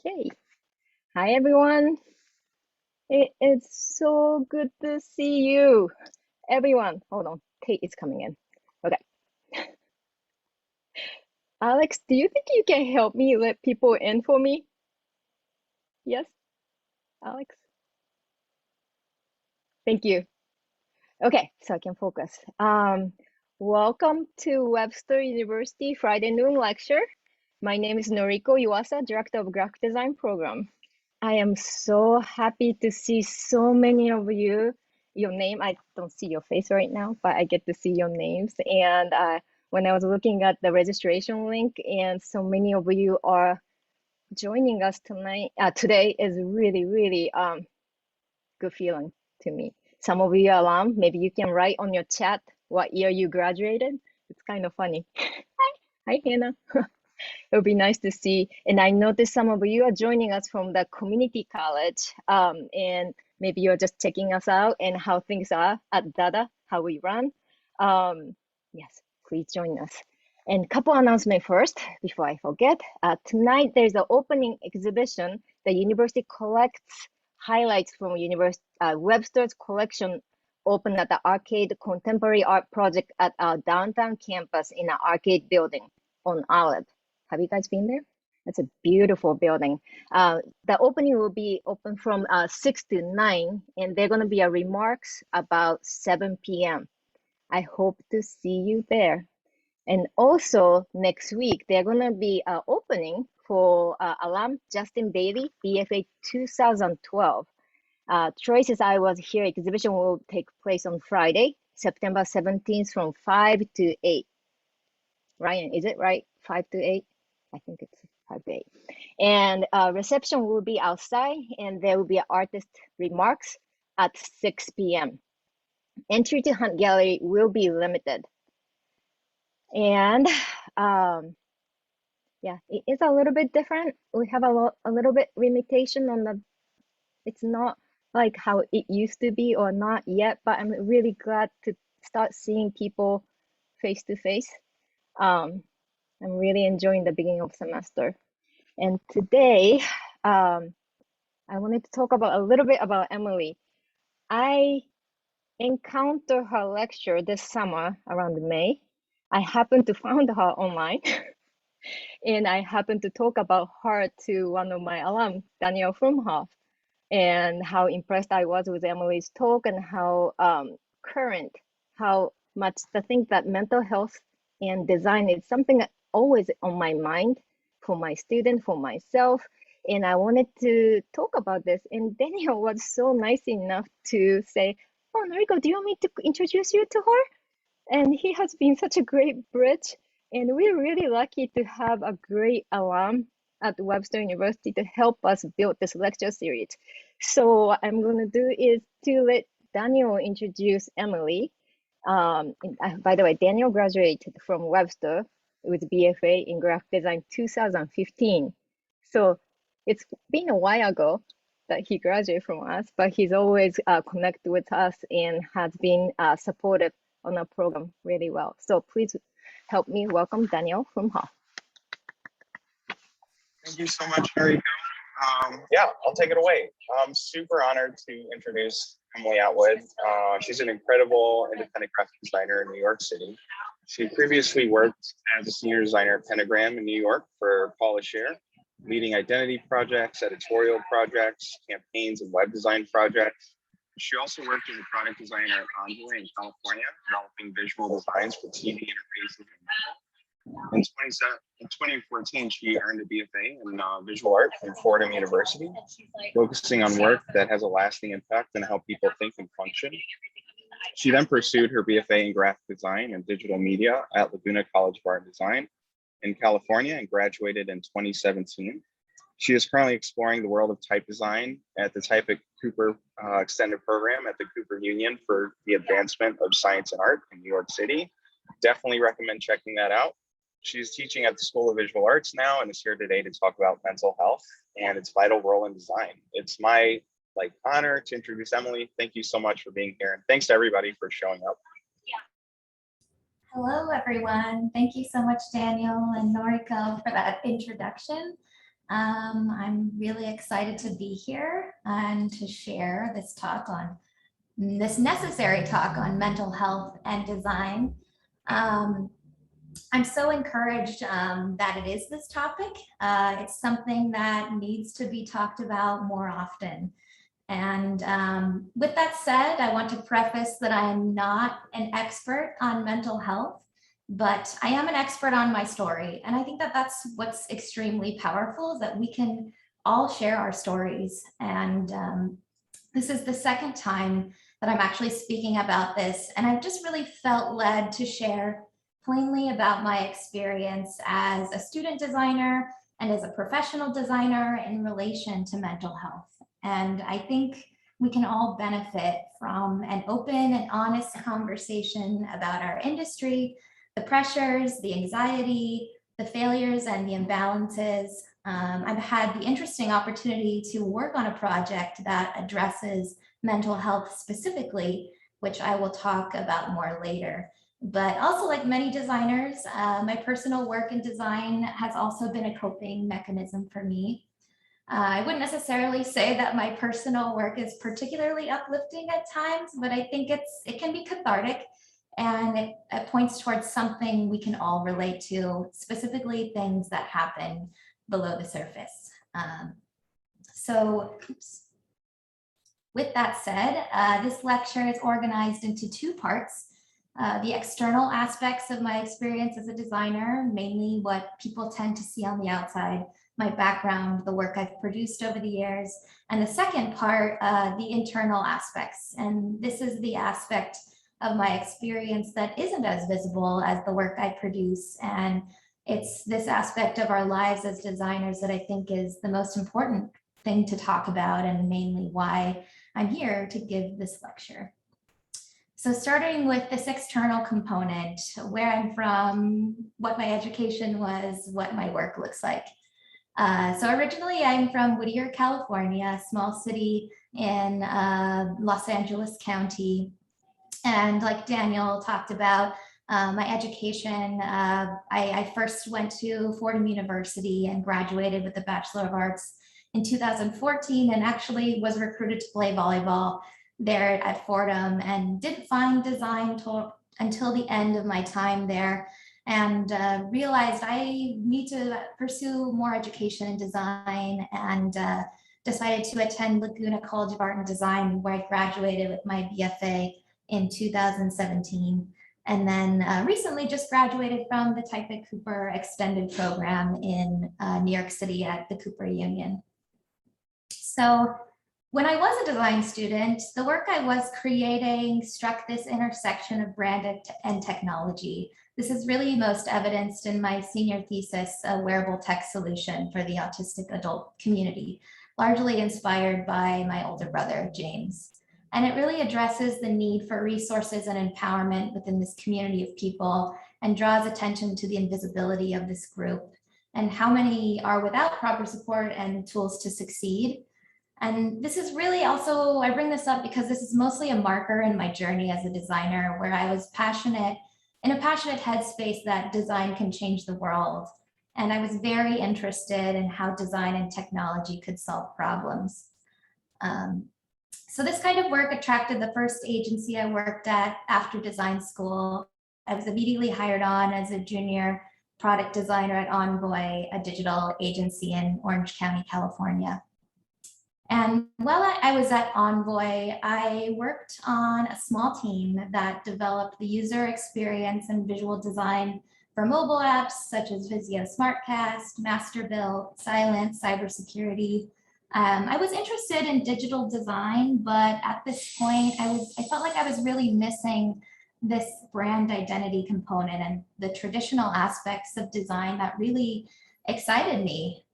Okay. Hi, everyone. It is so good to see you. Everyone, hold on. Kate is coming in. Okay. Alex, do you think you can help me let people in for me? Yes, Alex? Thank you. Okay, so I can focus. Welcome to Webster University Friday noon lecture. My name is Noriko Yuasa, Director of Graphic Design Program. I am so happy to see so many of you. Your name, I don't see your face right now, but I get to see your names. And when I was looking at the registration link, and so many of you are joining us today is really good feeling to me. Some of you are alum, maybe you can write on your chat what year you graduated. It's kind of funny. Hi, Hannah. It would be nice to see. And I noticed some of you are joining us from the community college. And maybe you're just checking us out and how things are at DADAH, how we run. Yes, please join us. And a couple announcements first, before I forget. Tonight, there's an opening exhibition. The university collects highlights from Webster's collection open at the Arcade Contemporary Art Project at our downtown campus in an arcade building on Olive. Have you guys been there? It's a beautiful building. The opening will be open from 6 to 9, and they're going to be a remarks about 7 p.m. I hope to see you there. And also next week, they're going to be opening for alum Justin Bailey, BFA 2012. Choices I Was Here exhibition will take place on Friday, September 17th from 5 to 8. Ryan, is it right? 5 to 8? I think it's 5 to 8. And reception will be outside, and there will be artist remarks at 6 p.m. Entry to Hunt Gallery will be limited. And yeah, it is a little bit different. We have a little bit limitation on the, it's not like how it used to be or not yet, but I'm really glad to start seeing people face to face. I'm really enjoying the beginning of semester. And today, I wanted to talk about a little bit about Emily. I encountered her lecture this summer around May. I happened to find her online and I happened to talk about her to one of my alum, Daniel Frumhoff, and how impressed I was with Emily's talk and how current, how much the thing that mental health and design is something that always on my mind for my student, for myself. And I wanted to talk about this. And Daniel was so nice enough to say, oh, Noriko, do you want me to introduce you to her? And he has been such a great bridge. And we're really lucky to have a great alum at Webster University to help us build this lecture series. So what I'm going to do is to let Daniel introduce Emily. By the way, Daniel graduated from Webster with BFA in graphic design 2015. So it's been a while ago that he graduated from us, but he's always connected with us and has been supportive on our program really well. So please help me welcome Daniel from Hull. Thank you so much, Noriko. Yeah, I'll take it away. I'm super honored to introduce Emily Atwood. She's an incredible independent graphic designer in New York City. She previously worked as a senior designer at Pentagram in New York for Paula Scher, leading identity projects, editorial projects, campaigns, and web design projects. She also worked as a product designer at Envoy in California, developing visual designs for TV interfaces and mobile. In 2014, she earned a BFA in visual art from Fordham University, focusing on work that has a lasting impact on how people think and function. She then pursued her BFA in graphic design and digital media at Laguna College of Art and Design in California and graduated in 2017. She is currently exploring the world of type design at the Type at Cooper extended program at the Cooper Union for the Advancement of Science and Art in New York City. Definitely recommend checking that out. She's teaching at the School of Visual Arts now and is here today to talk about mental health and its vital role in design. It's my honor to introduce Emily. Thank you so much for being here. And thanks to everybody for showing up. Hello, everyone. Thank you so much, Daniel and Noriko, for that introduction. I'm really excited to be here and to share this talk on this necessary talk on mental health and design. I'm so encouraged that it is this topic. It's something that needs to be talked about more often. And with that said, I want to preface that I am not an expert on mental health, but I am an expert on my story. And I think that that's what's extremely powerful, is that we can all share our stories. And this is the second time that I'm actually speaking about this. And I've just really felt led to share plainly about my experience as a student designer and as a professional designer in relation to mental health. And I think we can all benefit from an open and honest conversation about our industry, the pressures, the anxiety, the failures, and the imbalances. I've had the interesting opportunity to work on a project that addresses mental health specifically, which I will talk about more later. But also, like many designers, my personal work in design has also been a coping mechanism for me. I wouldn't necessarily say that my personal work is particularly uplifting at times, but I think it can be cathartic, and it points towards something we can all relate to, specifically things that happen below the surface. With that said, this lecture is organized into two parts. The external aspects of my experience as a designer, mainly what people tend to see on the outside, my background, the work I've produced over the years, and the second part, the internal aspects. And this is the aspect of my experience that isn't as visible as the work I produce. And it's this aspect of our lives as designers that I think is the most important thing to talk about, and mainly why I'm here to give this lecture. So starting with this external component, where I'm from, what my education was, what my work looks like. So originally I'm from Whittier, California, a small city in Los Angeles County. And like Daniel talked about, my education, I first went to Fordham University and graduated with a Bachelor of Arts in 2014, and actually was recruited to play volleyball there at Fordham, and didn't find design until the end of my time there, and realized I need to pursue more education in design, and decided to attend Laguna College of Art and Design, where I graduated with my BFA in 2017. And then recently just graduated from the Type Cooper extended program in New York City at the Cooper Union. So when I was a design student, the work I was creating struck this intersection of brand and technology. This is really most evidenced in my senior thesis, a wearable tech solution for the autistic adult community, largely inspired by my older brother, James. And it really addresses the need for resources and empowerment within this community of people, and draws attention to the invisibility of this group and how many are without proper support and tools to succeed. And this is really also, I bring this up because this is mostly a marker in my journey as a designer, where I was in a passionate headspace that design can change the world. And I was very interested in how design and technology could solve problems. So this kind of work attracted the first agency I worked at after design school. I was immediately hired on as a junior product designer at Envoy, a digital agency in Orange County, California. And while I was at Envoy, I worked on a small team that developed the user experience and visual design for mobile apps such as Vizio SmartCast, Masterbuilt, Silent, cybersecurity. I was interested in digital design, but at this point, I felt like I was really missing this brand identity component and the traditional aspects of design that really excited me.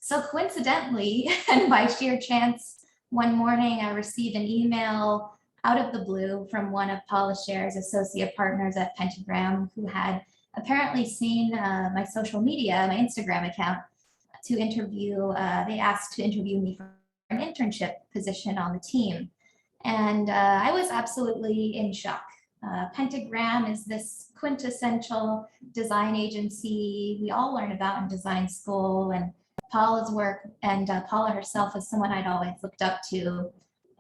So coincidentally, and by sheer chance, one morning I received an email out of the blue from one of Paula Scher's associate partners at Pentagram, who had apparently seen my social media, my Instagram account, to interview. They asked to interview me for an internship position on the team. And I was absolutely in shock. Pentagram is this quintessential design agency we all learn about in design school, and Paula's work, and Paula herself is someone I'd always looked up to.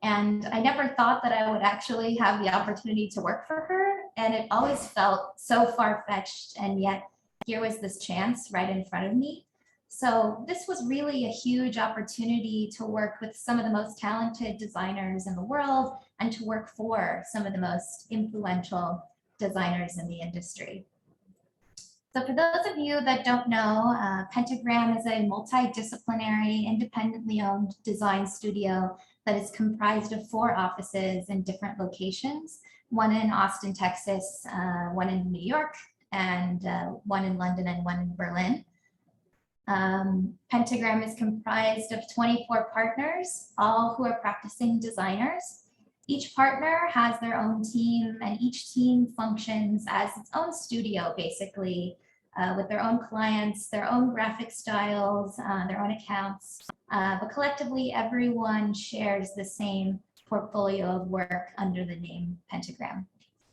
And I never thought that I would actually have the opportunity to work for her. And it always felt so far-fetched, and yet here was this chance right in front of me. So this was really a huge opportunity to work with some of the most talented designers in the world and to work for some of the most influential designers in the industry. So for those of you that don't know, Pentagram is a multidisciplinary, independently owned design studio that is comprised of 4 offices in different locations, one in Austin, Texas, one in New York, and one in London and one in Berlin. Pentagram is comprised of 24 partners, all who are practicing designers. Each partner has their own team, and each team functions as its own studio, basically, with their own clients, their own graphic styles, their own accounts. But collectively, everyone shares the same portfolio of work under the name Pentagram.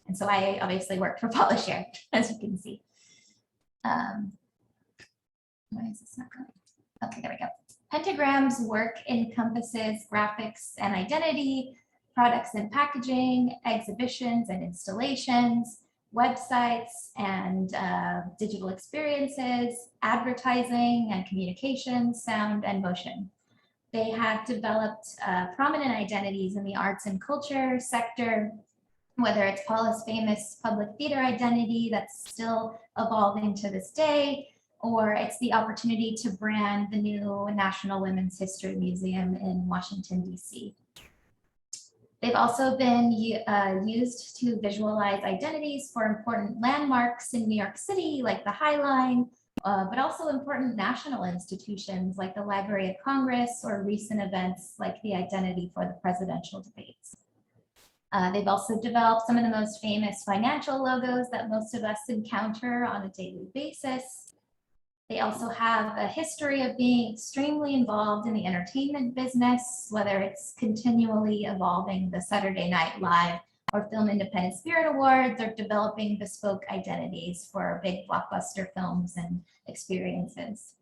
And so I obviously worked for Paula Scher, as you can see. Why is this not going? Okay, there we go. Pentagram's work encompasses graphics and identity, products and packaging, exhibitions and installations, websites and digital experiences, advertising and communications, sound and motion. They have developed prominent identities in the arts and culture sector, whether it's Paula's famous public theater identity that's still evolving to this day, or it's the opportunity to brand the new National Women's History Museum in Washington, D.C. They've also been used to visualize identities for important landmarks in New York City, like the High Line, but also important national institutions like the Library of Congress, or recent events like the identity for the presidential debates. They've also developed some of the most famous financial logos that most of us encounter on a daily basis. They also have a history of being extremely involved in the entertainment business, whether it's continually evolving the Saturday Night Live or Film Independent Spirit Awards, or developing bespoke identities for big blockbuster films and experiences.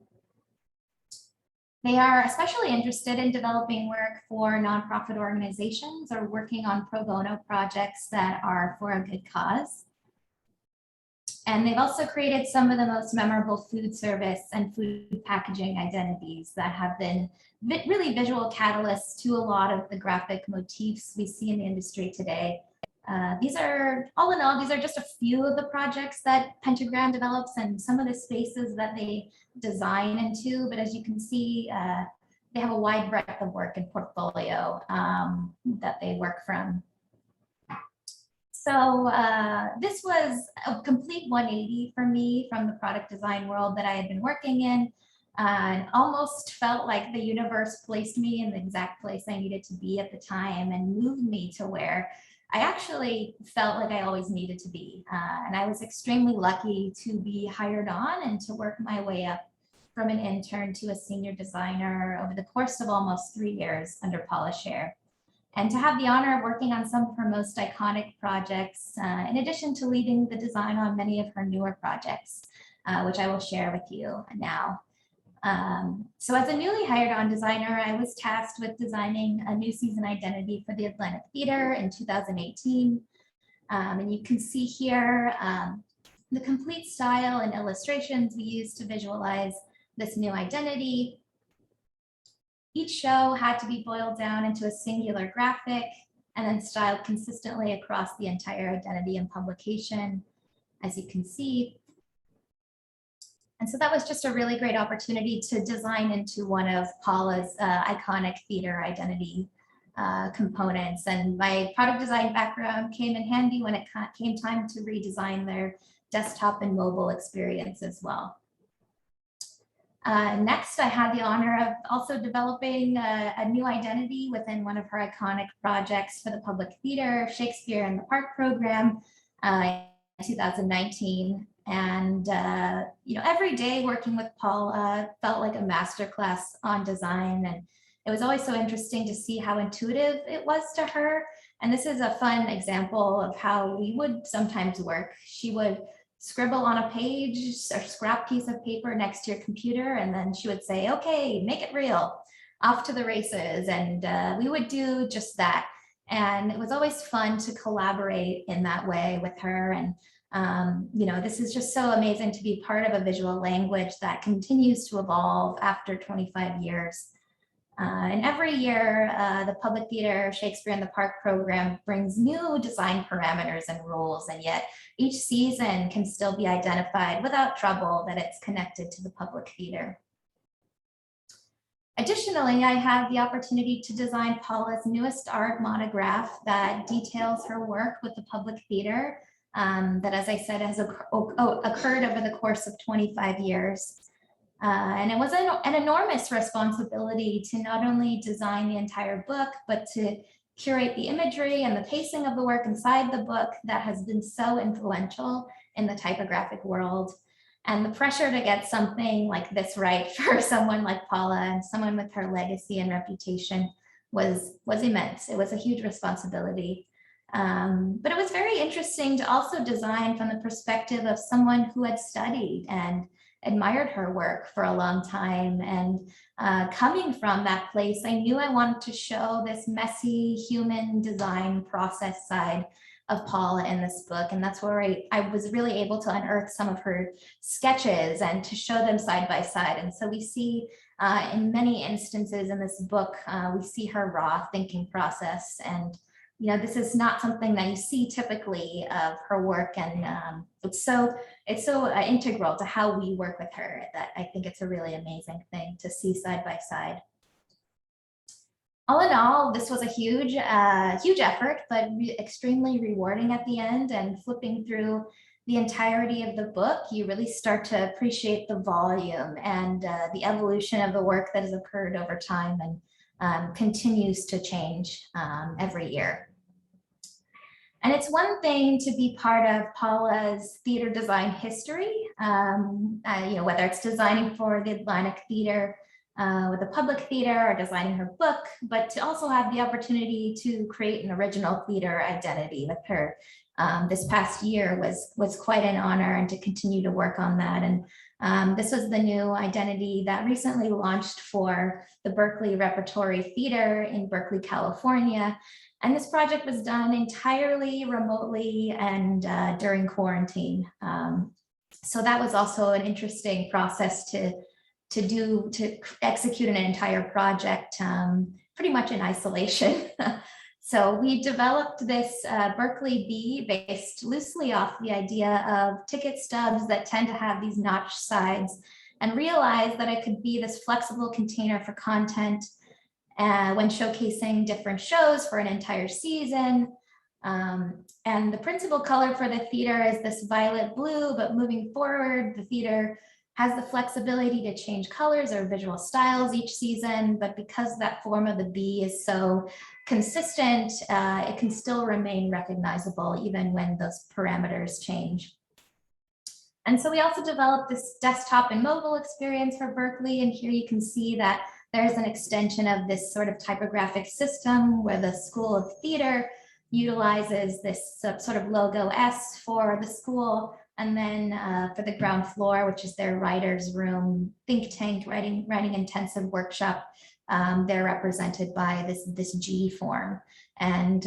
They are especially interested in developing work for nonprofit organizations or working on pro bono projects that are for a good cause. And they've also created some of the most memorable food service and food packaging identities that have been really visual catalysts to a lot of the graphic motifs we see in the industry today. These are, all in all, these are just a few of the projects that Pentagram develops and some of the spaces that they design into. But as you can see, they have a wide breadth of work and portfolio that they work from. So this was a complete 180 for me from the product design world that I had been working in, and almost felt like the universe placed me in the exact place I needed to be at the time and moved me to where I actually felt like I always needed to be. And I was extremely lucky to be hired on and to work my way up from an intern to a senior designer over the course of almost 3 years under Paula Scher. And to have the honor of working on some of her most iconic projects, in addition to leading the design on many of her newer projects, which I will share with you now. So as a newly hired on designer, I was tasked with designing a new season identity for the Atlantic Theater in 2018. And you can see here the complete style and illustrations we used to visualize this new identity. Each show had to be boiled down into a singular graphic and then styled consistently across the entire identity and publication, as you can see. And so that was just a really great opportunity to design into one of Paula's iconic theater identity components. And my product design background came in handy when it came time to redesign their desktop and mobile experience as well. Next, I had the honor of also developing a new identity within one of her iconic projects for the public theater, Shakespeare in the Park program in 2019. And you know, every day working with Paula felt like a masterclass on design, and it was always so interesting to see how intuitive it was to her. And this is a fun example of how we would sometimes work. She would scribble on a page or scrap piece of paper next to your computer, and then she would say, okay, make it real, off to the races. And we would do just that. And it was always fun to collaborate in that way with her. And you know, this is just so amazing to be part of a visual language that continues to evolve after 25 years. And every year, the Public Theater Shakespeare in the Park program brings new design parameters and rules, and yet each season can still be identified without trouble that it's connected to the public theater. Additionally, I have the opportunity to design Paula's newest art monograph that details her work with the public theater that, as I said, has occurred over the course of 25 years. And it was an enormous responsibility to not only design the entire book, but to curate the imagery and the pacing of the work inside the book that has been so influential in the typographic world. And the pressure to get something like this right for someone like Paula and someone with her legacy and reputation was immense. It was a huge responsibility. But it was very interesting to also design from the perspective of someone who had studied and admired her work for a long time. And coming from that place, I knew I wanted to show this messy human design process side of Paula in this book. And that's where I was really able to unearth some of her sketches and to show them side by side. And so we see in many instances in this book, we see her raw thinking process. And you know, this is not something that you see typically of her work, and it's so integral to how we work with her that I think it's a really amazing thing to see side by side. All in all, this was a huge effort, but extremely rewarding at the end. And flipping through the entirety of the book, you really start to appreciate the volume and the evolution of the work that has occurred over time and continues to change every year. And it's one thing to be part of Paula's theater design history, you know, whether it's designing for the Atlantic Theater with the public theater or designing her book, but to also have the opportunity to create an original theater identity with her. This past year was quite an honor, and to continue to work on that. And this was the new identity that recently launched for the Berkeley Repertory Theater in Berkeley, California. And this project was done entirely remotely and during quarantine. So that was also an interesting process to execute an entire project pretty much in isolation. So we developed this Berkeley Bee based loosely off the idea of ticket stubs that tend to have these notched sides, and realized that it could be this flexible container for content when showcasing different shows for an entire season. And the principal color for the theater is this violet blue, but moving forward, the theater has the flexibility to change colors or visual styles each season, but because that form of the bee is so consistent, it can still remain recognizable even when those parameters change. And so we also developed this desktop and mobile experience for Berkeley, and here you can see that there's an extension of this sort of typographic system where the School of Theater utilizes this sort of logo S for the school. And then for the ground floor, which is their writer's room, think tank, writing intensive workshop, they're represented by this G form. And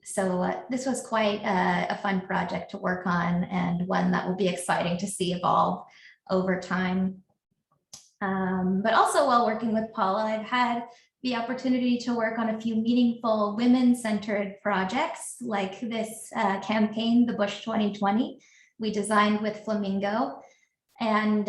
so this was quite a fun project to work on, and one that will be exciting to see evolve over time. But also while working with Paula, I've had the opportunity to work on a few meaningful women-centered projects like this campaign, the Bush 2020. We designed with Flamingo. And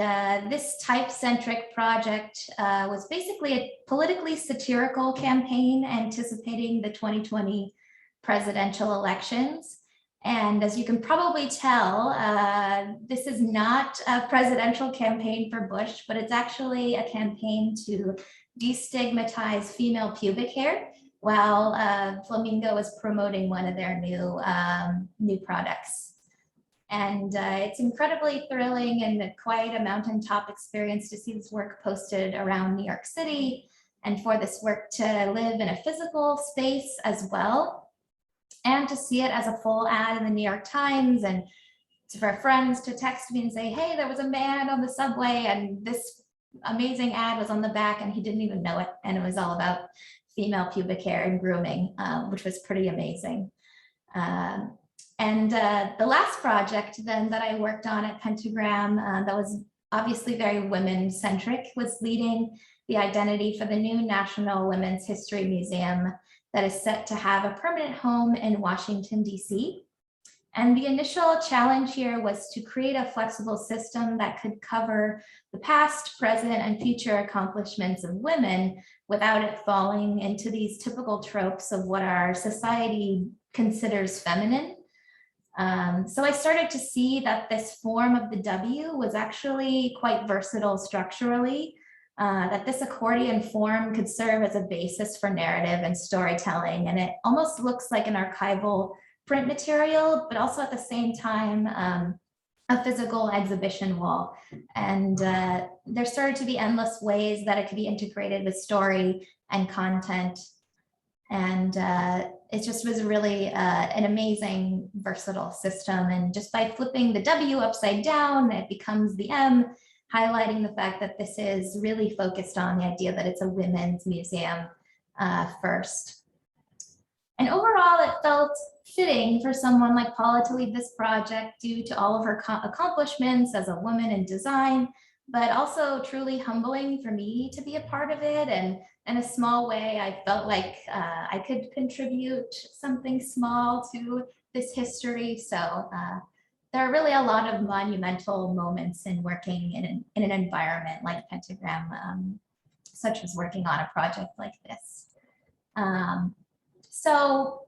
this type-centric project was basically a politically satirical campaign anticipating the 2020 presidential elections. And as you can probably tell, this is not a presidential campaign for Bush, but it's actually a campaign to destigmatize female pubic hair, while Flamingo is promoting one of their new products. And it's incredibly thrilling and quite a mountaintop experience to see this work posted around New York City, and for this work to live in a physical space as well, and to see it as a full ad in the New York Times, and for friends to text me and say, hey, there was a man on the subway and this amazing ad was on the back and he didn't even know it. And it was all about female pubic hair and grooming, which was pretty amazing. The last project then that I worked on at Pentagram that was obviously very women-centric was leading the identity for the new National Women's History Museum that is set to have a permanent home in Washington, D.C. And the initial challenge here was to create a flexible system that could cover the past, present, and future accomplishments of women without it falling into these typical tropes of what our society considers feminine. So I started to see that this form of the W was actually quite versatile structurally, that this accordion form could serve as a basis for narrative and storytelling. And it almost looks like an archival print material, but also at the same time, a physical exhibition wall. And there started to be endless ways that it could be integrated with story and content. And it just was really an amazing, versatile system. And just by flipping the W upside down, it becomes the M, highlighting the fact that this is really focused on the idea that it's a women's museum first. And overall, it felt fitting for someone like Paula to lead this project due to all of her accomplishments as a woman in design, but also truly humbling for me to be a part of it. And in a small way, I felt like I could contribute something small to this history. So there are really a lot of monumental moments in working in an environment like Pentagram, such as working on a project like this. So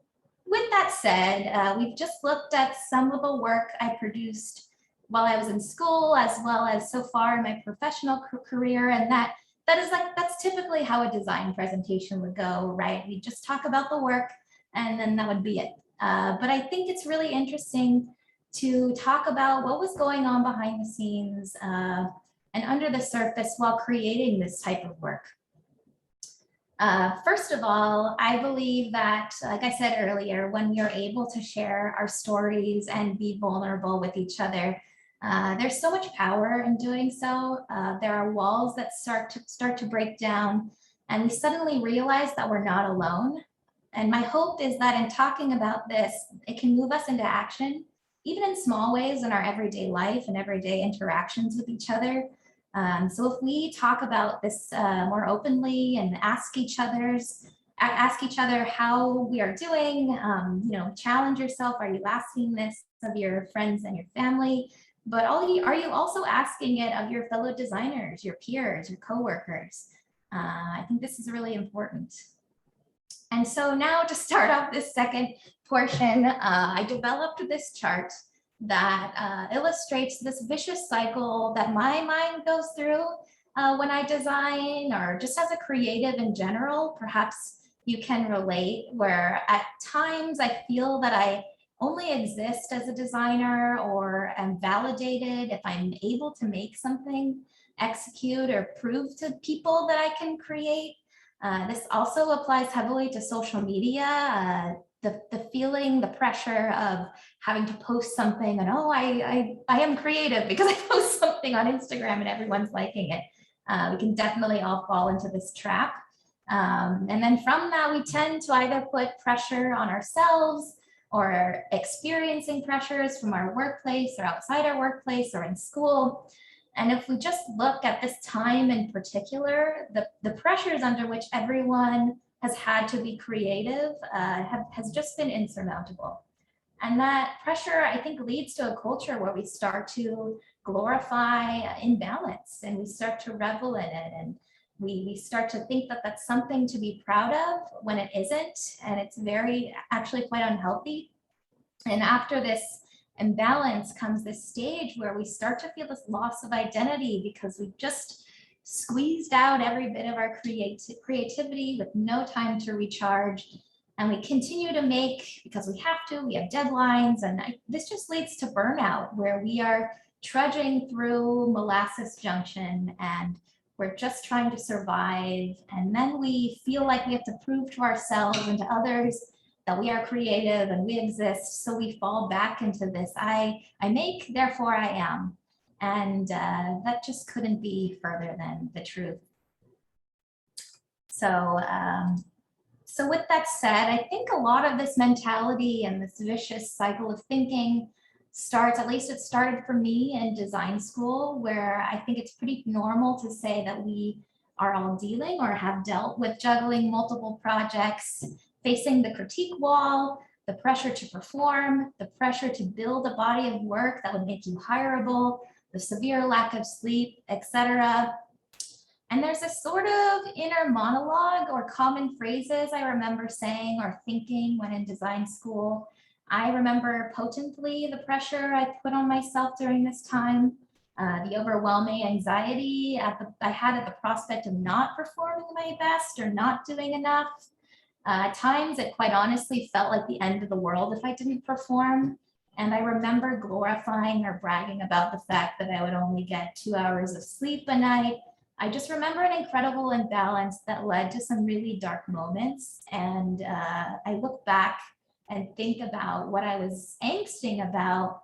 with that said, we've just looked at some of the work I produced while I was in school, as well as so far in my professional career. And that's typically how a design presentation would go, right? We just talk about the work and then that would be it. But I think it's really interesting to talk about what was going on behind the scenes and under the surface while creating this type of work. First of all, I believe that, like I said earlier, when we are able to share our stories and be vulnerable with each other, there's so much power in doing so. There are walls that start to break down, and we suddenly realize that we're not alone. And my hope is that in talking about this, it can move us into action, even in small ways in our everyday life and everyday interactions with each other. So if we talk about this more openly and ask each other how we are doing, challenge yourself. Are you asking this of your friends and your family? But are you also asking it of your fellow designers, your peers, your coworkers? I think this is really important. And so now to start off this second portion, I developed this chart that illustrates this vicious cycle that my mind goes through when I design, or just as a creative in general. Perhaps you can relate, where at times I feel that I only exist as a designer or am validated if I'm able to make something, execute, or prove to people that I can create. This also applies heavily to social media. The feeling, the pressure of having to post something and, oh, I am creative because I post something on Instagram and everyone's liking it. We can definitely all fall into this trap. And then from that, we tend to either put pressure on ourselves or experiencing pressures from our workplace or outside our workplace or in school. And if we just look at this time in particular, the pressures under which everyone has had to be creative has just been insurmountable. And that pressure, I think, leads to a culture where we start to glorify imbalance and we start to revel in it. And we start to think that that's something to be proud of when it isn't. And it's actually quite unhealthy. And after this imbalance comes this stage where we start to feel this loss of identity because we've just squeezed out every bit of our creativity with no time to recharge. And we continue to make because we have deadlines. And this just leads to burnout, where we are trudging through molasses junction and we're just trying to survive. And then we feel like we have to prove to ourselves and to others that we are creative and we exist. So we fall back into this, I make, therefore I am. And that just couldn't be further than the truth. So, so with that said, I think a lot of this mentality and this vicious cycle of thinking starts, at least it started for me in design school, where I think it's pretty normal to say that we are all dealing or have dealt with juggling multiple projects, facing the critique wall, the pressure to perform, the pressure to build a body of work that would make you hireable, the severe lack of sleep, etc. And there's a sort of inner monologue or common phrases I remember saying or thinking when in design school. I remember potently the pressure I put on myself during this time, the overwhelming anxiety I had at the prospect of not performing my best or not doing enough. At times, it quite honestly felt like the end of the world if I didn't perform. And I remember glorifying or bragging about the fact that I would only get 2 hours of sleep a night. I just remember an incredible imbalance that led to some really dark moments. And I look back and think about what I was angsting about,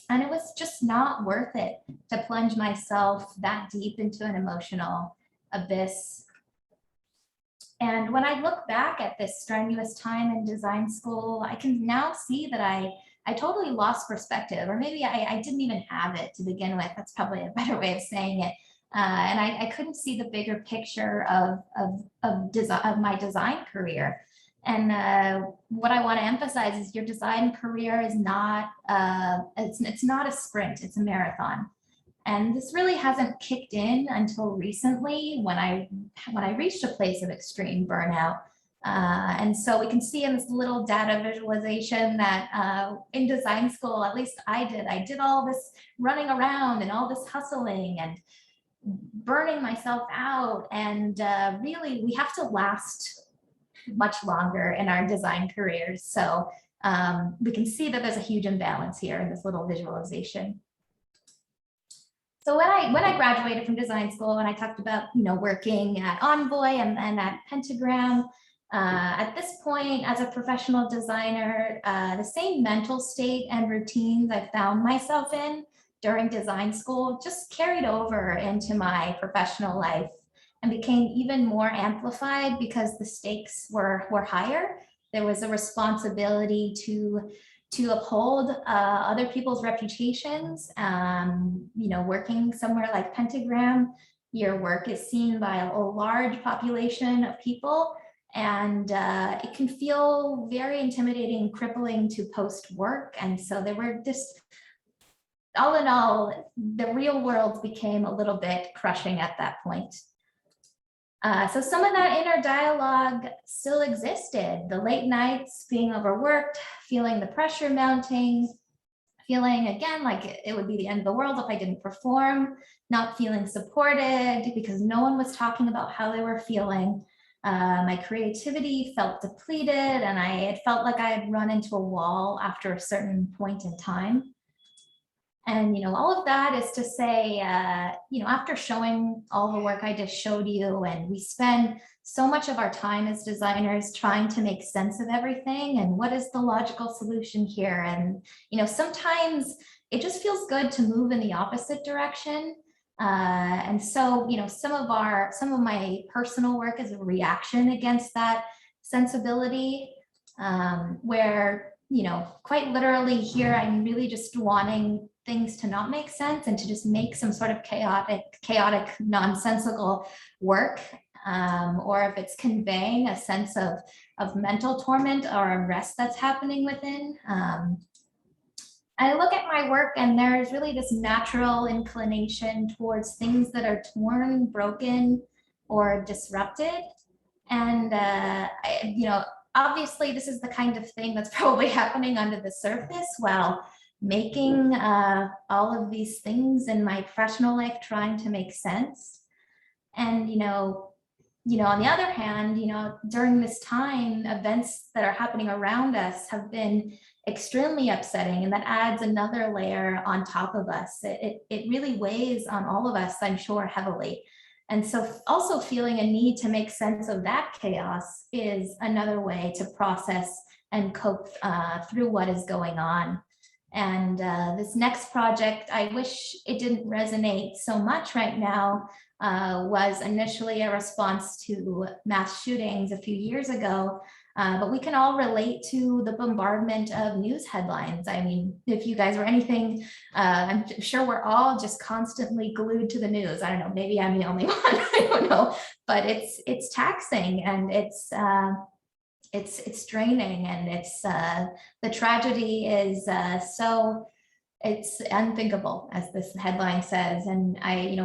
and it was just not worth it to plunge myself that deep into an emotional abyss. And when I look back at this strenuous time in design school, I can now see that I totally lost perspective, or maybe I didn't even have it to begin with. That's probably a better way of saying it. And I couldn't see the bigger picture of my design career. And what I want to emphasize is your design career is not, it's not a sprint, it's a marathon. And this really hasn't kicked in until recently when I reached a place of extreme burnout. And so we can see in this little data visualization that in design school, at least I did all this running around and all this hustling and burning myself out. And really, we have to last much longer in our design careers. So we can see that there's a huge imbalance here in this little visualization. So when I graduated from design school and I talked about, working at Envoy and at Pentagram, at this point as a professional designer, the same mental state and routines I found myself in during design school just carried over into my professional life and became even more amplified because the stakes were higher. There was a responsibility to uphold other people's reputations. Working somewhere like Pentagram, your work is seen by a large population of people, and it can feel very intimidating and crippling to post work. And so there were just, all in all, the real world became a little bit crushing at that point. So some of that inner dialogue still existed. The late nights, being overworked, feeling the pressure mounting, feeling again like it would be the end of the world if I didn't perform, not feeling supported because no one was talking about how they were feeling. My creativity felt depleted, and it felt like I had run into a wall after a certain point in time. And, all of that is to say, after showing all the work I just showed you, and we spend so much of our time as designers trying to make sense of everything and what is the logical solution here. And, sometimes it just feels good to move in the opposite direction. And so, some of my personal work is a reaction against that sensibility, where, quite literally here, I'm really just wanting things to not make sense and to just make some sort of chaotic, nonsensical work, or if it's conveying a sense of mental torment or unrest that's happening within. I look at my work and there's really this natural inclination towards things that are torn, broken, or disrupted. And, obviously this is the kind of thing that's probably happening under the surface while making all of these things in my professional life, trying to make sense. And, on the other hand, during this time, events that are happening around us have been extremely upsetting, and that adds another layer on top of us. It really weighs on all of us, I'm sure, heavily. And so also feeling a need to make sense of that chaos is another way to process and cope through what is going on. And this next project, I wish it didn't resonate so much right now, was initially a response to mass shootings a few years ago. But we can all relate to the bombardment of news headlines. I mean, if you guys were anything, I'm sure we're all just constantly glued to the news. I don't know, maybe I'm the only one, I don't know, but it's taxing, and it's draining, and it's the tragedy is it's unthinkable, as this headline says. And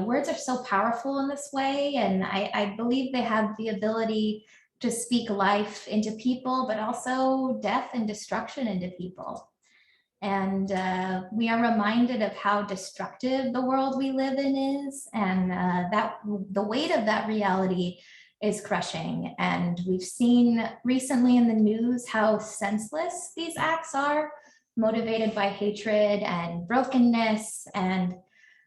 words are so powerful in this way, and I believe they have the ability to speak life into people, but also death and destruction into people. And we are reminded of how destructive the world we live in is, and that the weight of that reality is crushing. And we've seen recently in the news how senseless these acts are, motivated by hatred and brokenness. And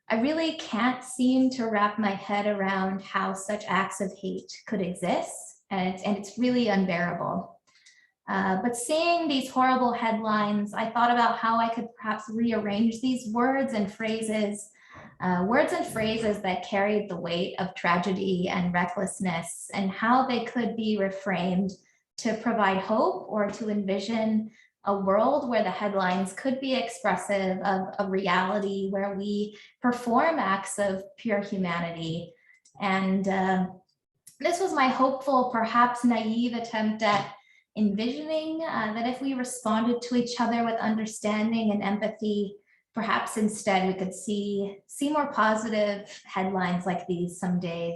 I really can't seem to wrap my head around how such acts of hate could exist. And it's really unbearable. But seeing these horrible headlines, I thought about how I could perhaps rearrange these words and phrases that carried the weight of tragedy and recklessness, and how they could be reframed to provide hope, or to envision a world where the headlines could be expressive of a reality where we perform acts of pure humanity. And this was my hopeful, perhaps naive attempt at envisioning that if we responded to each other with understanding and empathy, perhaps instead we could see more positive headlines like these someday.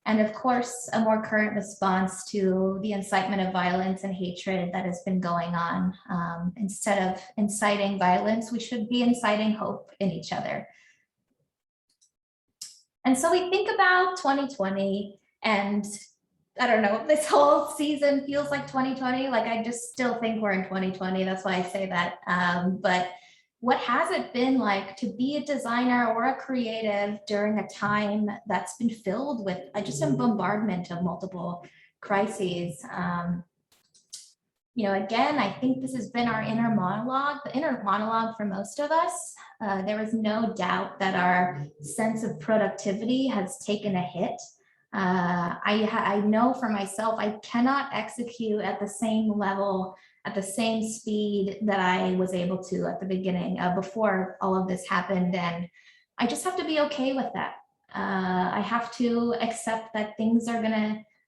And of course, a more current response to the incitement of violence and hatred that has been going on. Instead of inciting violence, we should be inciting hope in each other. And so we think about 2020, and I don't know, this whole season feels like 2020. Like, I just still think we're in 2020. That's why I say that. But what has it been like to be a designer or a creative during a time that's been filled with just a bombardment of multiple crises? Again, I think this has been our inner monologue, the inner monologue for most of us. There is no doubt that our sense of productivity has taken a hit. I know for myself, I cannot execute at the same level, at the same speed that I was able to at the beginning, before all of this happened. And I just have to be okay with that. I have to accept that things are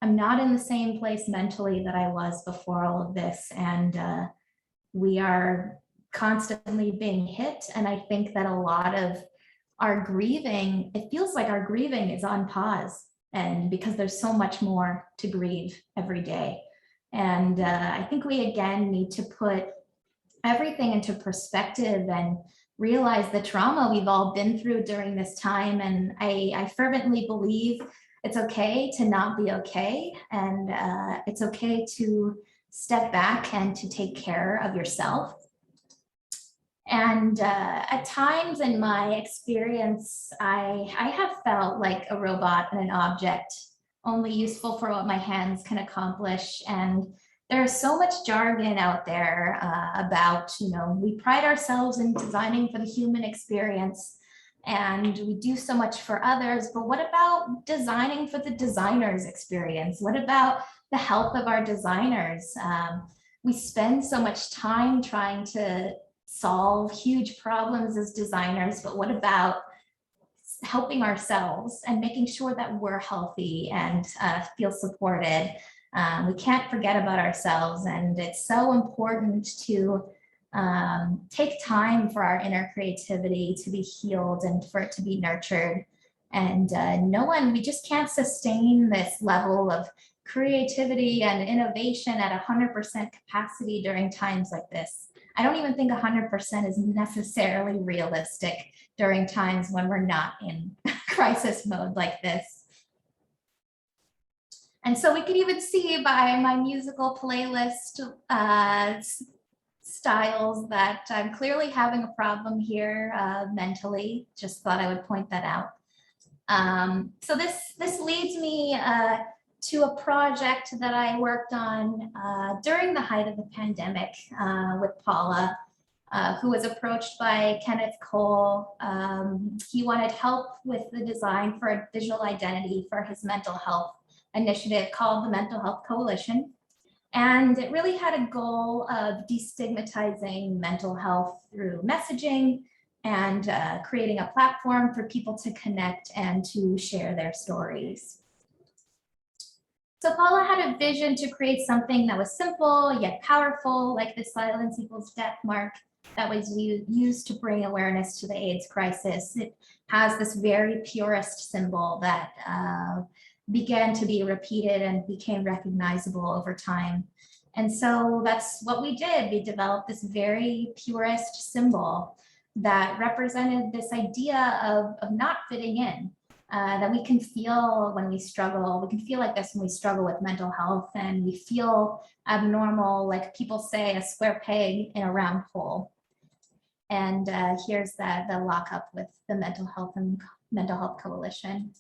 I'm not in the same place mentally that I was before all of this. And we are constantly being hit. And I think that a lot of our grieving, it feels like our grieving is on pause. And because there's so much more to grieve every day. And I think we again need to put everything into perspective and realize the trauma we've all been through during this time. And I fervently believe it's okay to not be okay. And it's okay to step back and to take care of yourself. And at times in my experience, I have felt like a robot and an object, only useful for what my hands can accomplish. And there's so much jargon out there about, we pride ourselves in designing for the human experience, and we do so much for others. But what about designing for the designer's experience? What about the health of our designers? We spend so much time trying to solve huge problems as designers, but what about helping ourselves and making sure that we're healthy and feel supported? We can't forget about ourselves, and it's so important to take time for our inner creativity to be healed and for it to be nurtured. And we just can't sustain this level of creativity and innovation at 100% capacity during times like this. I don't even think 100% is necessarily realistic during times when we're not in crisis mode like this. And so we could even see by my musical playlist styles that I'm clearly having a problem here mentally. Just thought I would point that out. So this leads me to a project that I worked on during the height of the pandemic with Paula, who was approached by Kenneth Cole. He wanted help with the design for a visual identity for his mental health initiative called the Mental Health Coalition. And it really had a goal of destigmatizing mental health through messaging and creating a platform for people to connect and to share their stories. So Paula had a vision to create something that was simple yet powerful, like the silence equals death mark that was used to bring awareness to the AIDS crisis. It has this very purist symbol that began to be repeated and became recognizable over time. And so that's what we did. We developed this very purist symbol that represented this idea of not fitting in, that we can feel when we struggle. We can feel like this when we struggle with mental health, and we feel abnormal, like people say, a square peg in a round hole. And here's the lockup with the Mental Health Coalition.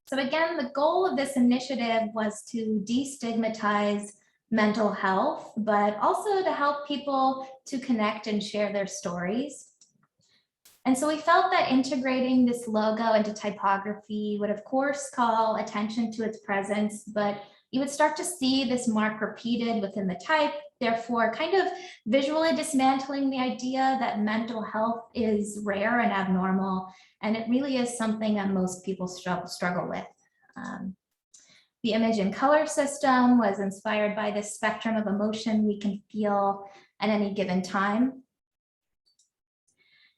So again, the goal of this initiative was to destigmatize mental health, but also to help people to connect and share their stories. And so we felt that integrating this logo into typography would of course call attention to its presence, but you would start to see this mark repeated within the type, therefore kind of visually dismantling the idea that mental health is rare and abnormal, and it really is something that most people struggle with. The image and color system was inspired by this spectrum of emotion we can feel at any given time.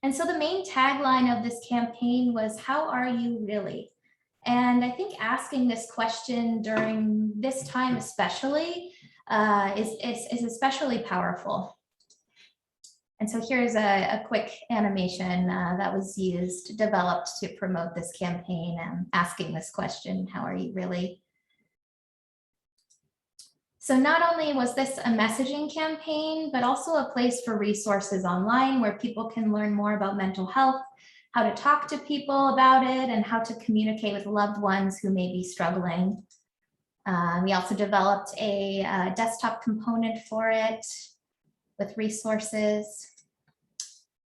And so the main tagline of this campaign was, "How are you really?" And I think asking this question during this time especially is especially powerful. And so here's a quick animation that was developed to promote this campaign, asking this question, "How are you really?" So not only was this a messaging campaign, but also a place for resources online where people can learn more about mental health, how to talk to people about it, and how to communicate with loved ones who may be struggling. We also developed a desktop component for it with resources.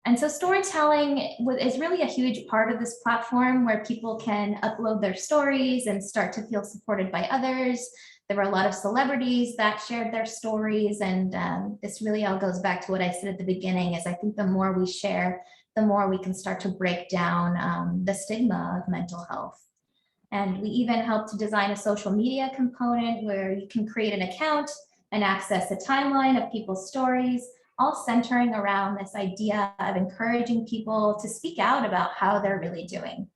And so storytelling is really a huge part of this platform, where people can upload their stories and start to feel supported by others. There were a lot of celebrities that shared their stories, and this really all goes back to what I said at the beginning, is I think the more we share, the more we can start to break down the stigma of mental health. And we even helped to design a social media component where you can create an account and access a timeline of people's stories, all centering around this idea of encouraging people to speak out about how they're really doing.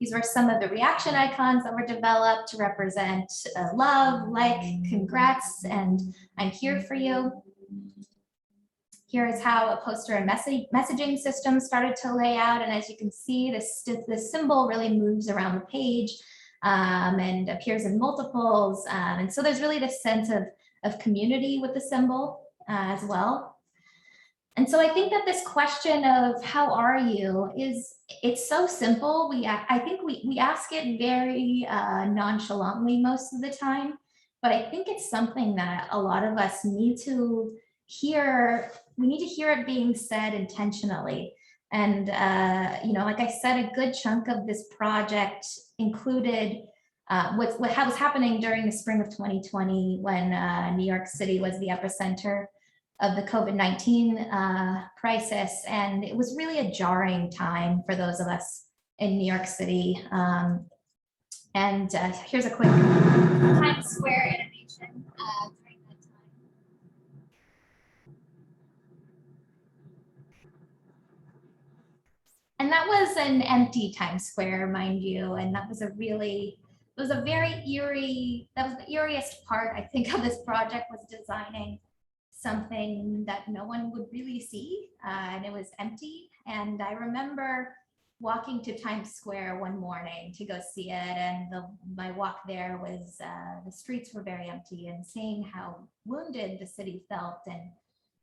These were some of the reaction icons that were developed to represent love, like, congrats, and I'm here for you. Here is how a poster and messaging system started to lay out. And as you can see, this symbol really moves around the page and appears in multiples. And so there's really this sense of community with the symbol as well. And so I think that this question of how are you it's so simple. I think we ask it very nonchalantly most of the time, but I think it's something that a lot of us need to hear. We need to hear it being said intentionally. And like I said, a good chunk of this project included what was happening during the spring of 2020, when New York City was the epicenter of the COVID-19 crisis. And it was really a jarring time for those of us in New York City. Here's a quick Times Square animation during that time. And that was an empty Times Square, mind you. And that was the eeriest part, I think, of this project, was designing something that no one would really see, and it was empty. And I remember walking to Times Square one morning to go see it, and my walk there was, the streets were very empty, and seeing how wounded the city felt, and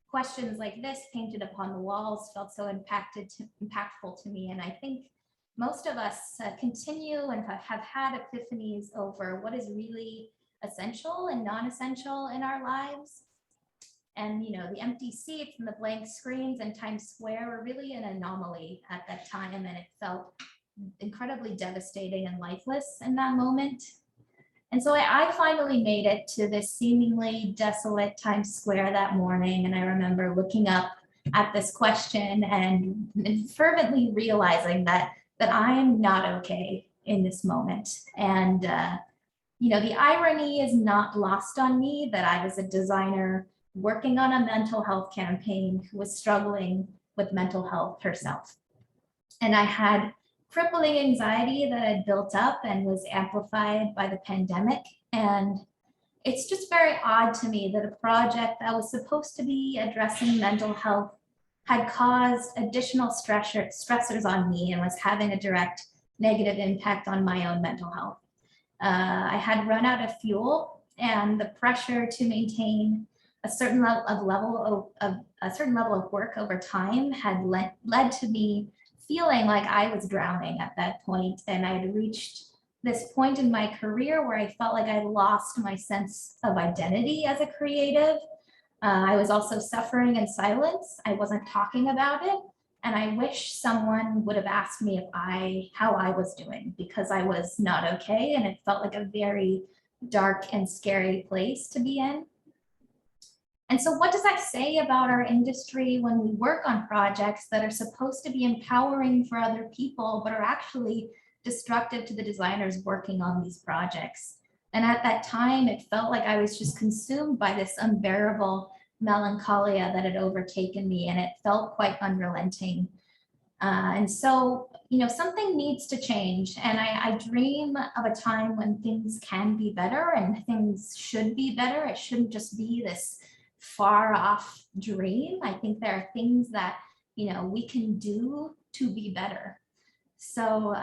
questions like this painted upon the walls felt so impactful to me. And I think most of us continue and have had epiphanies over what is really essential and non-essential in our lives. And the empty seats and the blank screens in Times Square were really an anomaly at that time, and it felt incredibly devastating and lifeless in that moment. And so I finally made it to this seemingly desolate Times Square that morning, and I remember looking up at this question and fervently realizing that I am not okay in this moment. And the irony is not lost on me that I was a designer working on a mental health campaign who was struggling with mental health herself. And I had crippling anxiety that had built up and was amplified by the pandemic. And it's just very odd to me that a project that was supposed to be addressing mental health had caused additional stressors on me and was having a direct negative impact on my own mental health. I had run out of fuel, and the pressure to maintain a certain level of work over time had led to me feeling like I was drowning at that point, and I had reached this point in my career where I felt like I lost my sense of identity as a creative. I was also suffering in silence. I wasn't talking about it, and I wish someone would have asked me how I was doing, because I was not okay, and it felt like a very dark and scary place to be in. And so what does that say about our industry when we work on projects that are supposed to be empowering for other people, but are actually destructive to the designers working on these projects? And at that time, it felt like I was just consumed by this unbearable melancholia that had overtaken me, and it felt quite unrelenting. And so, something needs to change. And I dream of a time when things can be better and things should be better. It shouldn't just be this far off dream. I think there are things that, we can do to be better. So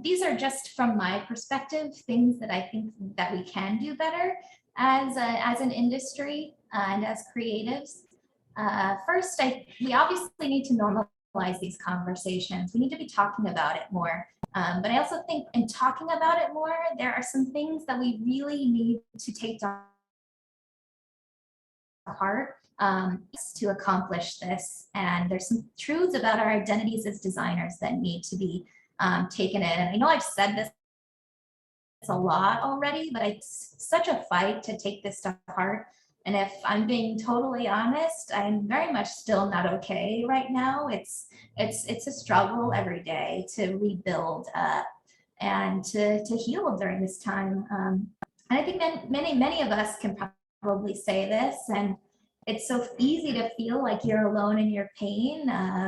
these are just from my perspective, things that I think that we can do better as an industry and as creatives. First, we obviously need to normalize these conversations. We need to be talking about it more. But I also think in talking about it more, there are some things that we really need to take to heart to accomplish this. And there's some truths about our identities as designers that need to be taken in. And I know I've said this a lot already, but it's such a fight to take this to heart. And if I'm being totally honest, I'm very much still not okay right now. It's a struggle every day to rebuild and to heal during this time. And I think many of us can probably say this, and it's so easy to feel like you're alone in your pain,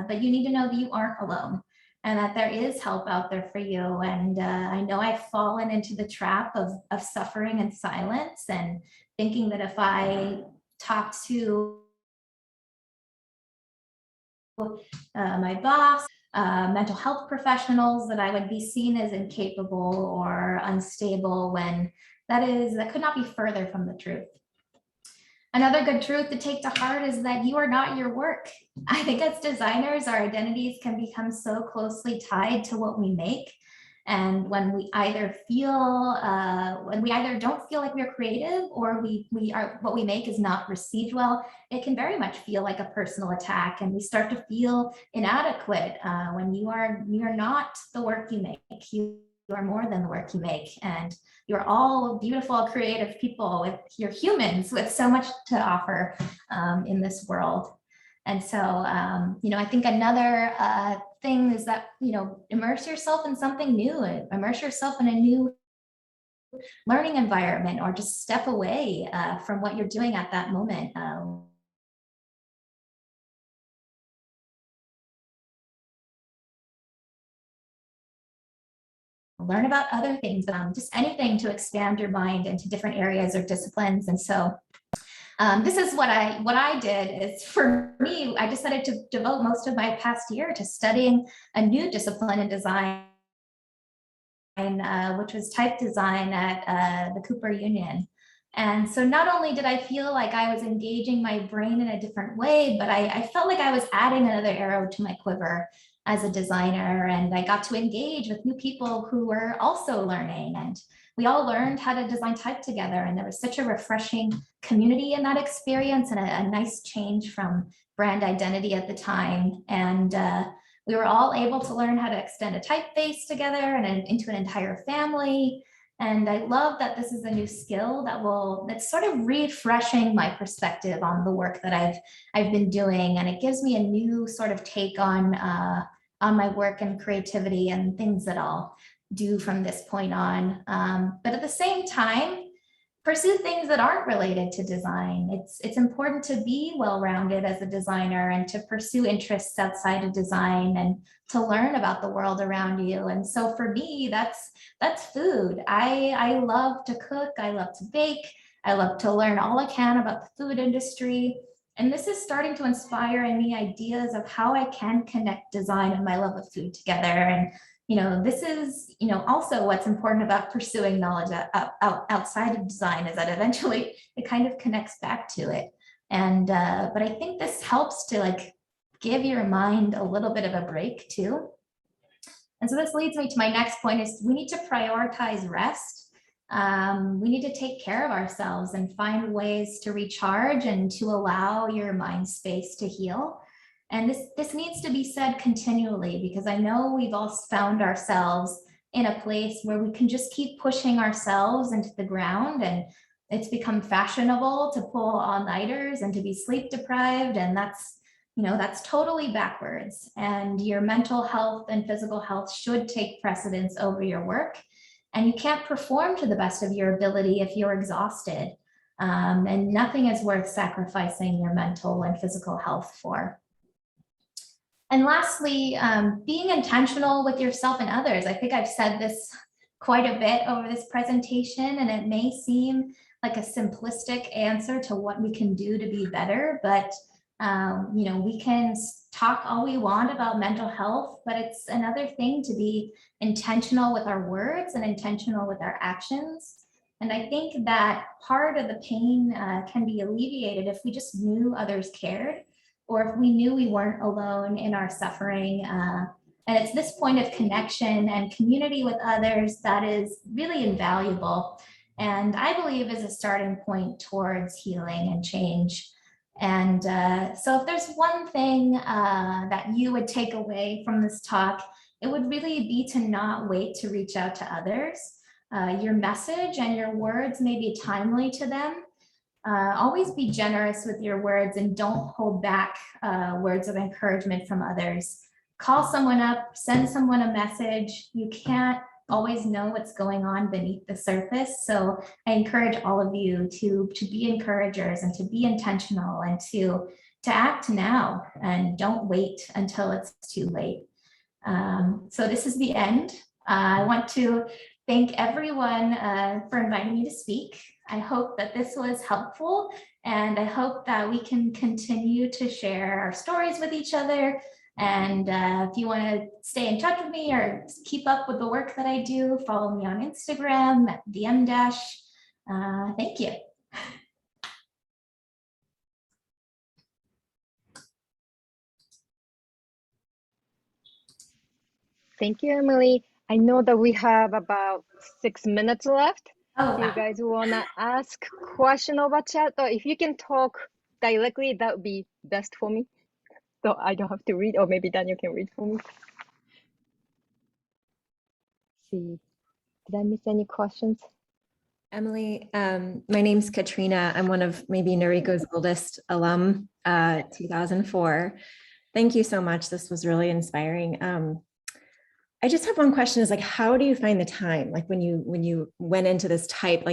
but you need to know that you aren't alone and that there is help out there for you. And I know I've fallen into the trap of suffering in silence and thinking that if I talk to my boss, mental health professionals, that I would be seen as incapable or unstable, when that could not be further from the truth. Another good truth to take to heart is that you are not your work. I think as designers, our identities can become so closely tied to what we make. And when we either don't feel like we're creative, or what we make is not received well, it can very much feel like a personal attack, and we start to feel inadequate when you are not the work you make. You are more than the work you make, and you're all beautiful, creative people. You're humans with so much to offer in this world. And so, I think another thing is that, immerse yourself in something new, immerse yourself in a new learning environment, or just step away from what you're doing at that moment. Learn about other things, just anything to expand your mind into different areas or disciplines. And so this is what I did is, for me, I decided to devote most of my past year to studying a new discipline in design, which was type design at the Cooper Union. And so not only did I feel like I was engaging my brain in a different way, but I felt like I was adding another arrow to my quiver as a designer. And I got to engage with new people who were also learning. And we all learned how to design type together. And there was such a refreshing community in that experience, and a nice change from brand identity at the time. And we were all able to learn how to extend a typeface together and into an entire family. And I love that this is a new skill that's sort of refreshing my perspective on the work that I've been doing. And it gives me a new sort of take on my work and creativity and things that I'll do from this point on. But at the same time, pursue things that aren't related to design. It's important to be well-rounded as a designer and to pursue interests outside of design and to learn about the world around you. And so for me, that's food. I love to cook, I love to bake, I love to learn all I can about the food industry. And this is starting to inspire in me ideas of how I can connect design and my love of food together. And this is, also what's important about pursuing knowledge outside of design, is that eventually it kind of connects back to it. And, but I think this helps to give your mind a little bit of a break too. And so this leads me to my next point, is we need to prioritize rest. We need to take care of ourselves and find ways to recharge and to allow your mind space to heal. And this needs to be said continually, because I know we've all found ourselves in a place where we can just keep pushing ourselves into the ground, and it's become fashionable to pull all-nighters and to be sleep deprived. And that's totally backwards. And your mental health and physical health should take precedence over your work. And you can't perform to the best of your ability if you're exhausted. And nothing is worth sacrificing your mental and physical health for. And lastly, being intentional with yourself and others. I think I've said this quite a bit over this presentation, and it may seem like a simplistic answer to what we can do to be better, but we can talk all we want about mental health, but it's another thing to be intentional with our words and intentional with our actions. And I think that part of the pain can be alleviated if we just knew others cared, or if we knew we weren't alone in our suffering. And it's this point of connection and community with others that is really invaluable, and I believe is a starting point towards healing and change. And so if there's one thing that you would take away from this talk, it would really be to not wait to reach out to others. Your message and your words may be timely to them. Always be generous with your words, and don't hold back words of encouragement from others. Call someone up, send someone a message. You can't always know what's going on beneath the surface. So I encourage all of you to be encouragers and to be intentional and to act now, and don't wait until it's too late. So this is the end. I want to thank everyone for inviting me to speak. I hope that this was helpful, and I hope that we can continue to share our stories with each other. And if you want to stay in touch with me or keep up with the work that I do, follow me on Instagram at DM-. Thank you. Thank you, Emily. I know that we have about 6 minutes left. Oh, Do you guys want to ask question over chat? Or if you can talk directly, that would be best for me. So I don't have to read, or maybe Daniel can read for me. Let's see, did I miss any questions? Emily, my name's Katrina. I'm one of maybe Noriko's oldest alum, 2004. Thank you so much. This was really inspiring. I just have one question, is how do you find the time? When you went into this type,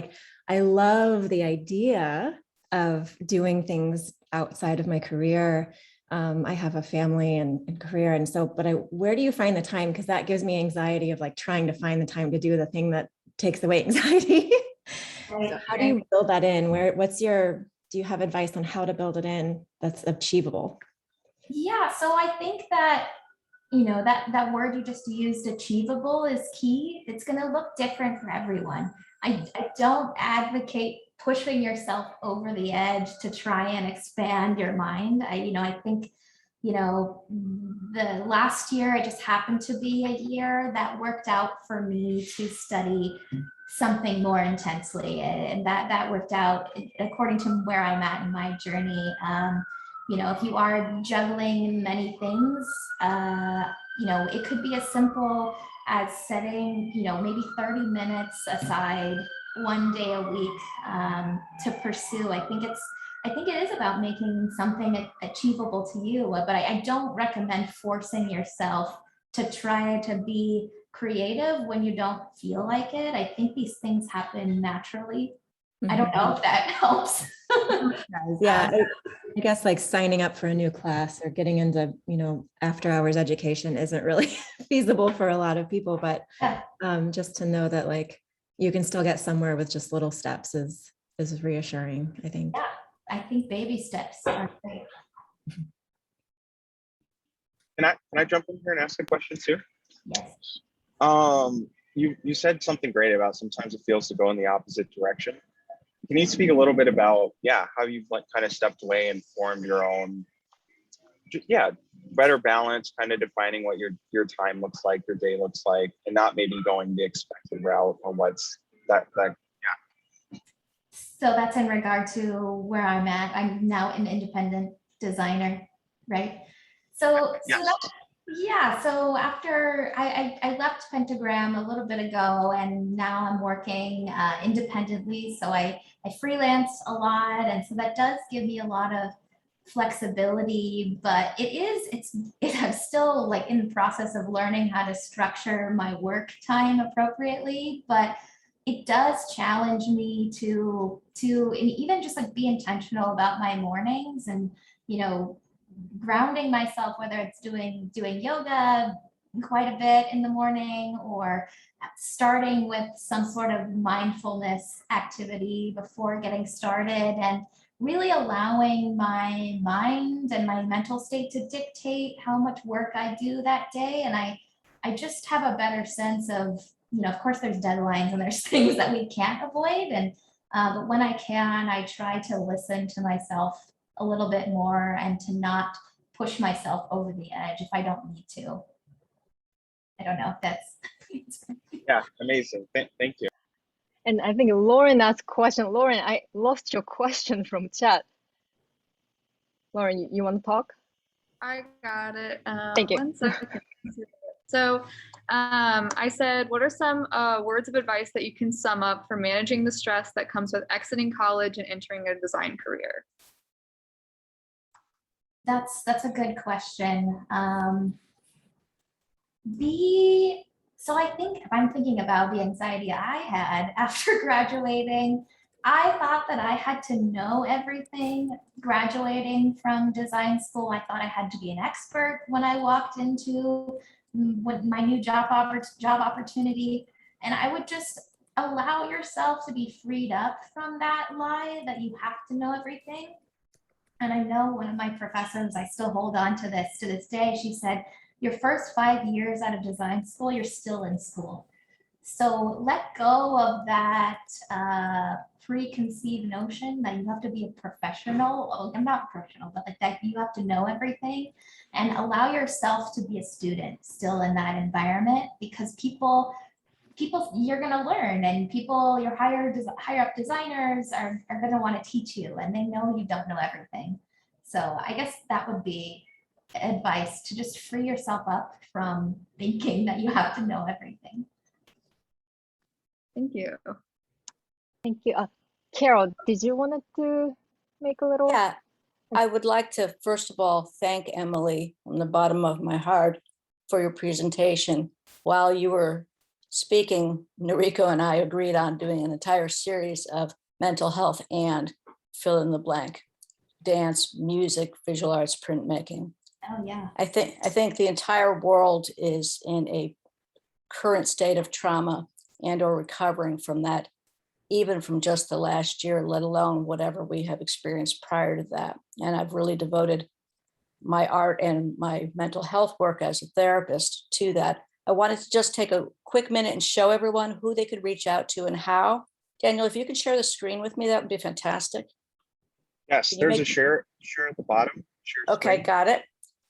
I love the idea of doing things outside of my career. I have a family and career. And so, but where do you find the time? Because that gives me anxiety of trying to find the time to do the thing that takes away anxiety. So how do you build that in? Do you have advice on how to build it in that's achievable? Yeah, so I think that, that word you just used, achievable, is key. It's going to look different for everyone. I don't advocate pushing yourself over the edge to try and expand your mind. I think, the last year, it just happened to be a year that worked out for me to study something more intensely. And that worked out according to where I'm at in my journey. If you are juggling many things, it could be as simple as setting, maybe 30 minutes aside one day a week to pursue. I think it is about making something achievable to you, but I don't recommend forcing yourself to try to be creative when you don't feel like it. I think these things happen naturally. I don't know if that helps. Yeah, I guess like signing up for a new class or getting into, after hours education isn't really feasible for a lot of people, but just to know that like you can still get somewhere with just little steps is reassuring, I think. Yeah, I think baby steps are great. Can I jump in here and ask a question too? Yes. You said something great about sometimes it feels to go in the opposite direction. Can you speak a little bit about, how you've like kind of stepped away and formed your own, better balance, kind of defining what your time looks like, your day looks like, and not maybe going the expected route on what's that. So that's in regard to where I'm at. I'm now an independent designer, right? So so after I left Pentagram a little bit ago, and now I'm working independently. So I freelance a lot, and so that does give me a lot of flexibility, but I'm still like in the process of learning how to structure my work time appropriately, but it does challenge me to and even just like be intentional about my mornings and, grounding myself, whether it's doing yoga quite a bit in the morning or starting with some sort of mindfulness activity before getting started, and really allowing my mind and my mental state to dictate how much work I do that day. And I just have a better sense of, of course there's deadlines and there's things that we can't avoid. And but when I can, I try to listen to myself a little bit more and to not push myself over the edge if I don't need to. I don't know if that's. Yeah, amazing. Thank you. And I think Lauren asked a question. Lauren, I lost your question from chat. Lauren, you want to talk? I got it. Thank you. 1 second. So I said, what are some words of advice that you can sum up for managing the stress that comes with exiting college and entering a design career? That's a good question. So I think if I'm thinking about the anxiety I had after graduating, I thought that I had to know everything graduating from design school. I thought I had to be an expert when I walked into my new job opportunity. And I would just allow yourself to be freed up from that lie that you have to know everything. And I know one of my professors, I still hold on to this day, she said, your first 5 years out of design school, you're still in school. So let go of that preconceived notion that you have to be a professional. I'm not professional, but like that you have to know everything, and allow yourself to be a student still in that environment, because people you're going to learn, and your higher up designers are going to want to teach you, and they know you don't know everything. So I guess that would be advice, to just free yourself up from thinking that you have to know everything. Thank you. Thank you. Carol, did you want to make a little? Yeah, I would like to, first of all, thank Emily from the bottom of my heart for your presentation. While you were speaking, Noriko and I agreed on doing an entire series of mental health and fill in the blank: dance, music, visual arts, printmaking. Oh yeah. I think the entire world is in a current state of trauma and or recovering from that, even from just the last year, let alone whatever we have experienced prior to that. And I've really devoted my art and my mental health work as a therapist to that. I wanted to just take a quick minute and show everyone who they could reach out to and how Daniel, if you could share the screen with me, that would be fantastic. Yes, Can you there's make- a share at the bottom. Share Okay, screen. got it.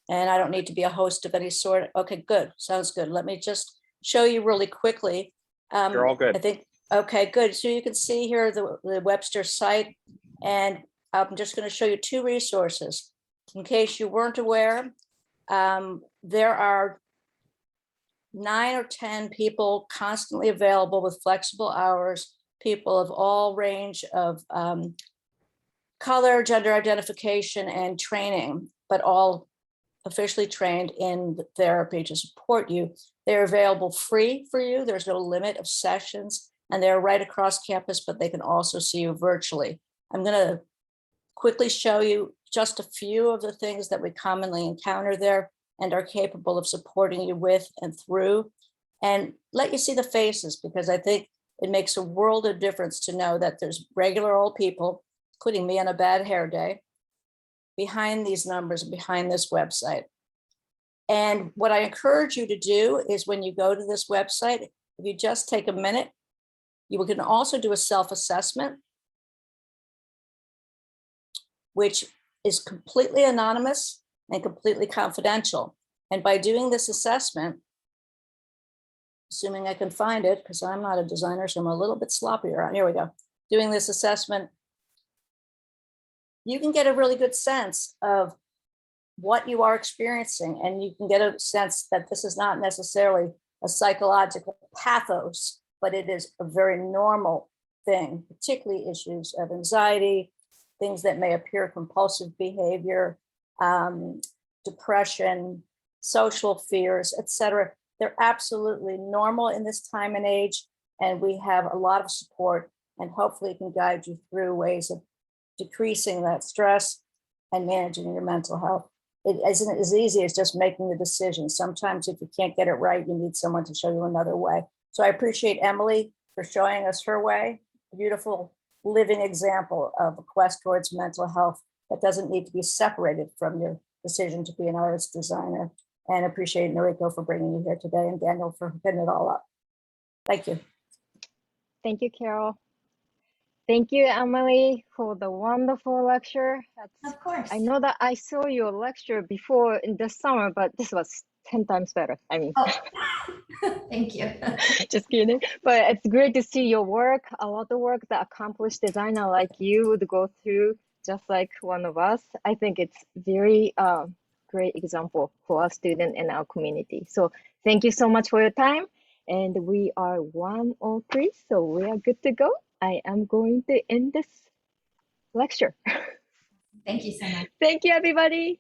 And I don't need to be a host of any sort. Okay, good. Sounds good. Let me just show you really quickly. You're all good. I think, okay, good. So you can see here the Webster site, and I'm just going to show you two resources. In case you weren't aware, there are 9 or 10 people constantly available with flexible hours, people of all range of color, gender identification, and training, but all officially trained in therapy to support you. They're available free for you. There's no limit of sessions, and they're right across campus, but they can also see you virtually. I'm going to quickly show you just a few of the things that we commonly encounter there and are capable of supporting you with and through, and let you see the faces, because I think it makes a world of difference to know that there's regular old people, including me on a bad hair day, behind these numbers, behind this website. And what I encourage you to do is when you go to this website, if you just take a minute, you can also do a self-assessment, which is completely anonymous and completely confidential. And by doing this assessment, assuming I can find it, because I'm not a designer, so I'm a little bit sloppy around. Here we go. Doing this assessment, you can get a really good sense of what you are experiencing, and you can get a sense that this is not necessarily a psychological pathos, but it is a very normal thing, particularly issues of anxiety, things that may appear compulsive behavior, depression, social fears, etc. They're absolutely normal in this time and age, and we have a lot of support, and hopefully it can guide you through ways of decreasing that stress and managing your mental health. It isn't as easy as just making the decision. Sometimes if you can't get it right, you need someone to show you another way. So I appreciate Emily for showing us her way, a beautiful living example of a quest towards mental health that doesn't need to be separated from your decision to be an artist designer. And appreciate Noriko for bringing you here today, and Daniel for putting it all up. Thank you. Thank you, Carol. Thank you, Emily, for the wonderful lecture. Of course. I know that I saw your lecture before in the summer, but this was 10 times better. I mean, Oh, thank you. just kidding. But it's great to see your work, a lot of work that accomplished designer like you would go through, just like one of us. I think it's very great example for our student and our community. So thank you so much for your time. And we are 1:03, so we are good to go. I am going to end this lecture. Thank you so much. Thank you, everybody.